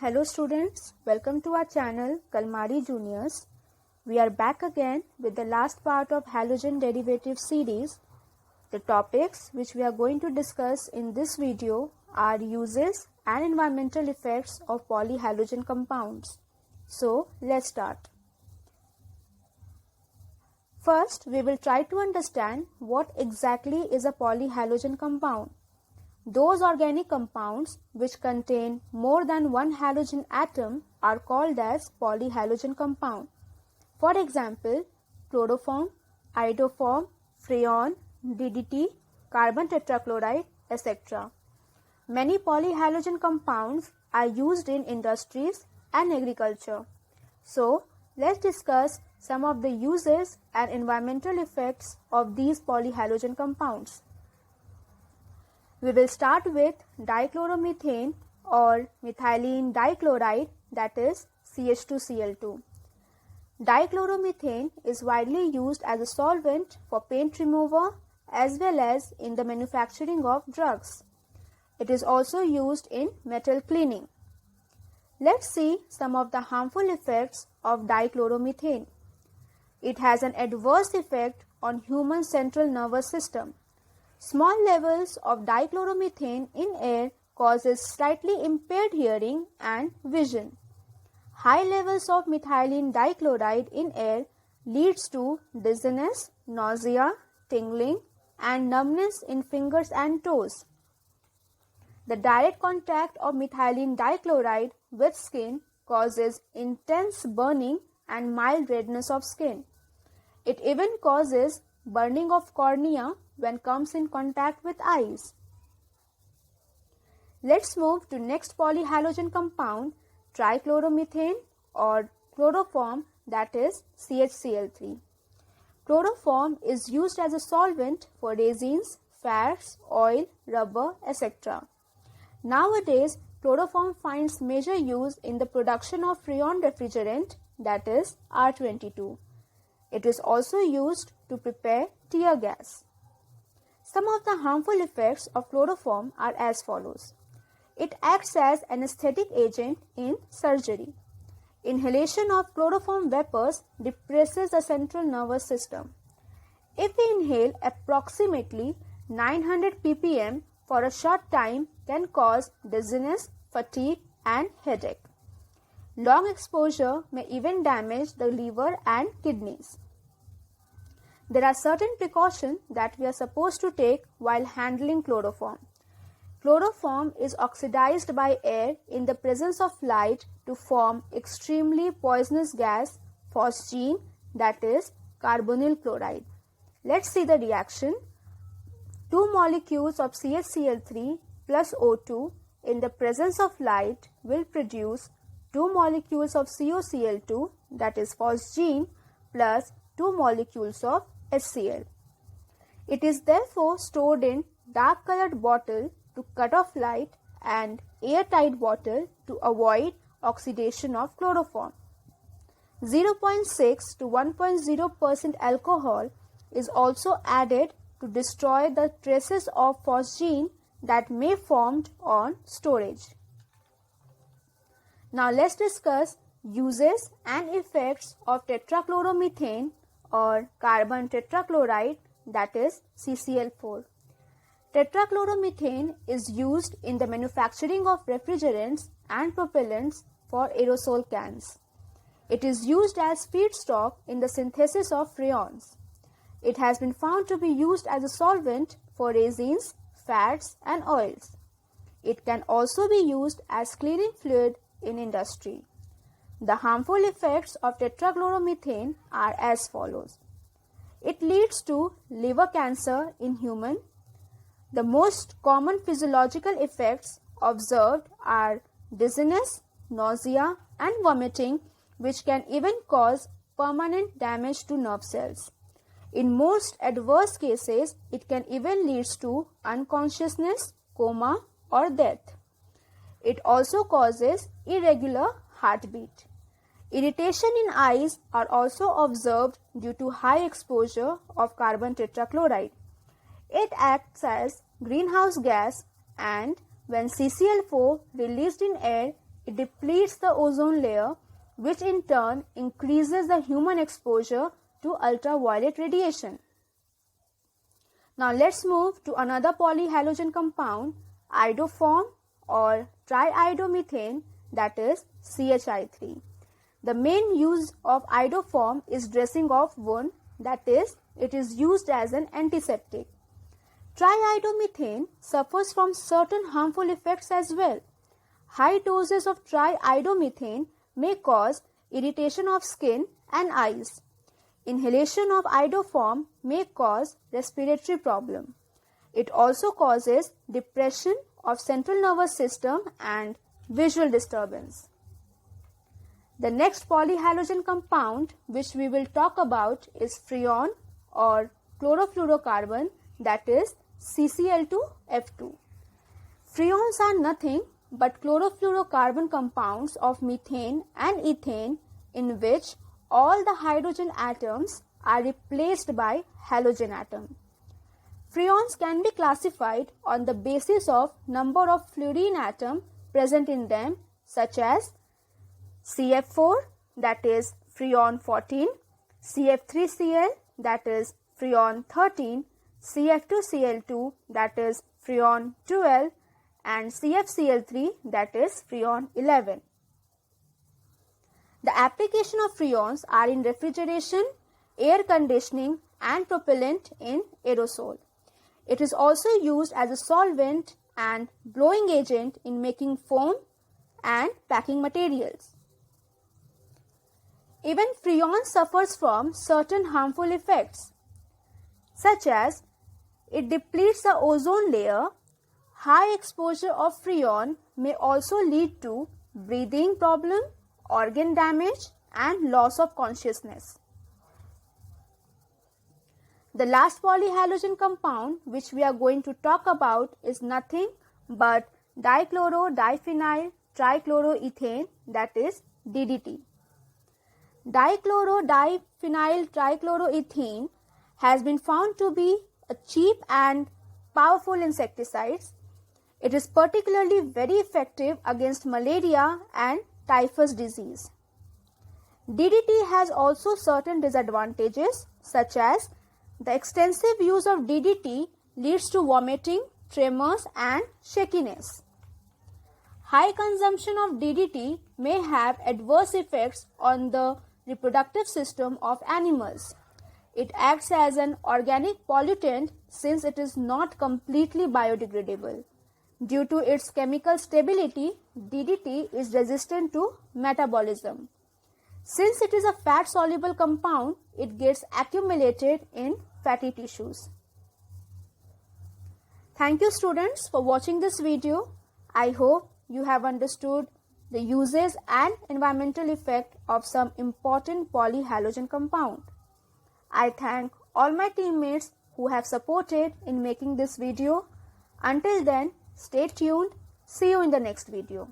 Hello students, welcome to our channel Kalmari Juniors. We are back again with the last part of halogen derivative series. The topics which we are going to discuss in this video are uses and environmental effects of polyhalogen compounds. So let's start. First, we will try to understand what exactly is a polyhalogen compound. Those organic compounds which contain more than one halogen atom are called as polyhalogen compound. For example, chloroform, iodoform, freon, DDT, carbon tetrachloride, etc. Many polyhalogen compounds are used in industries and agriculture. So, let's discuss some of the uses and environmental effects of these polyhalogen compounds. We will start with dichloromethane or methylene dichloride, that is CH2Cl2. Dichloromethane is widely used as a solvent for paint remover as well as in the manufacturing of drugs. It is also used in metal cleaning. Let's see some of the harmful effects of dichloromethane. It has an adverse effect on human central nervous system. Small levels of dichloromethane in air causes slightly impaired hearing and vision. High levels of methylene dichloride in air leads to dizziness, nausea, tingling, and numbness in fingers and toes. The direct contact of methylene dichloride with skin causes intense burning and mild redness of skin. It even causes burning of cornea when comes in contact with eyes. Let's move to next polyhalogen compound, trichloromethane or chloroform, that is CHCl3. Chloroform is used as a solvent for resins, fats, oil, rubber, etc. Nowadays, chloroform finds major use in the production of freon refrigerant, that is R22. It is also used to prepare tear gas. Some of the harmful effects of chloroform are as follows. It acts as anesthetic agent in surgery. Inhalation of chloroform vapors depresses the central nervous system. If we inhale approximately 900 ppm for a short time can cause dizziness, fatigue and headache. Long exposure may even damage the liver and kidneys. There are certain precautions that we are supposed to take while handling chloroform. Chloroform is oxidized by air in the presence of light to form extremely poisonous gas phosgene, that is carbonyl chloride. Let's see the reaction. Two molecules of CHCl3 plus O2 in the presence of light will produce two molecules of COCl2, that is phosgene, plus two molecules of HCl. It is therefore stored in dark colored bottle to cut off light and airtight bottle to avoid oxidation of chloroform. 0.6 to 1.0% alcohol is also added to destroy the traces of phosgene that may formed on storage. Now let's discuss uses and effects of tetrachloromethane or carbon tetrachloride, that is CCl4. Tetrachloromethane is used in the manufacturing of refrigerants and propellants for aerosol cans. It is used as feedstock in the synthesis of freons. It has been found to be used as a solvent for resins, fats and oils. It can also be used as cleaning fluid in industry. The harmful effects of tetrachloromethane are as follows. It leads to liver cancer in human. The most common physiological effects observed are dizziness, nausea and vomiting, which can even cause permanent damage to nerve cells. In most adverse cases, it can even lead to unconsciousness, coma or death. It also causes irregular heartbeat. Irritation in eyes are also observed due to high exposure of carbon tetrachloride. It acts as greenhouse gas and when CCl4 released in air it depletes the ozone layer, which in turn increases the human exposure to ultraviolet radiation. Now let's move to another polyhalogen compound, iodoform or triiodomethane, that is CHI3. The main use of iodoform is dressing of wound, that is, it is used as an antiseptic. Triiodomethane suffers from certain harmful effects as well. High doses of triiodomethane may cause irritation of skin and eyes. Inhalation of iodoform may cause respiratory problem. It also causes depression of central nervous system and visual disturbance. The next polyhalogen compound which we will talk about is freon or chlorofluorocarbon, that is CCl2F2. Freons are nothing but chlorofluorocarbon compounds of methane and ethane in which all the hydrogen atoms are replaced by halogen atom. Freons can be classified on the basis of number of fluorine atom present in them, such as CF4, that is freon 14, CF3Cl, that is freon 13, CF2Cl2, that is freon 12, and CFCl3, that is freon 11. The application of freons are in refrigeration, air conditioning and propellant in aerosol. It is also used as a solvent and blowing agent in making foam and packing materials. Even freon suffers from certain harmful effects, such as it depletes the ozone layer. High exposure of freon may also lead to breathing problem, organ damage and loss of consciousness. The last polyhalogen compound which we are going to talk about is nothing but dichloro-diphenyl trichloroethane, that is DDT. Dichloro-diphenyl trichloroethane has been found to be a cheap and powerful insecticide. It is particularly very effective against malaria and typhus disease. DDT has also certain disadvantages, such as the extensive use of DDT leads to vomiting, tremors and shakiness. High consumption of DDT may have adverse effects on the reproductive system of animals. It acts as an organic pollutant since it is not completely biodegradable. Due to its chemical stability, DDT is resistant to metabolism. Since it is a fat-soluble compound, it gets accumulated in fatty tissues. Thank you students for watching this video. I hope you have understood the uses and environmental effect of some important polyhalogen compound. I thank all my teammates who have supported in making this video. Until then, stay tuned. See you in the next video.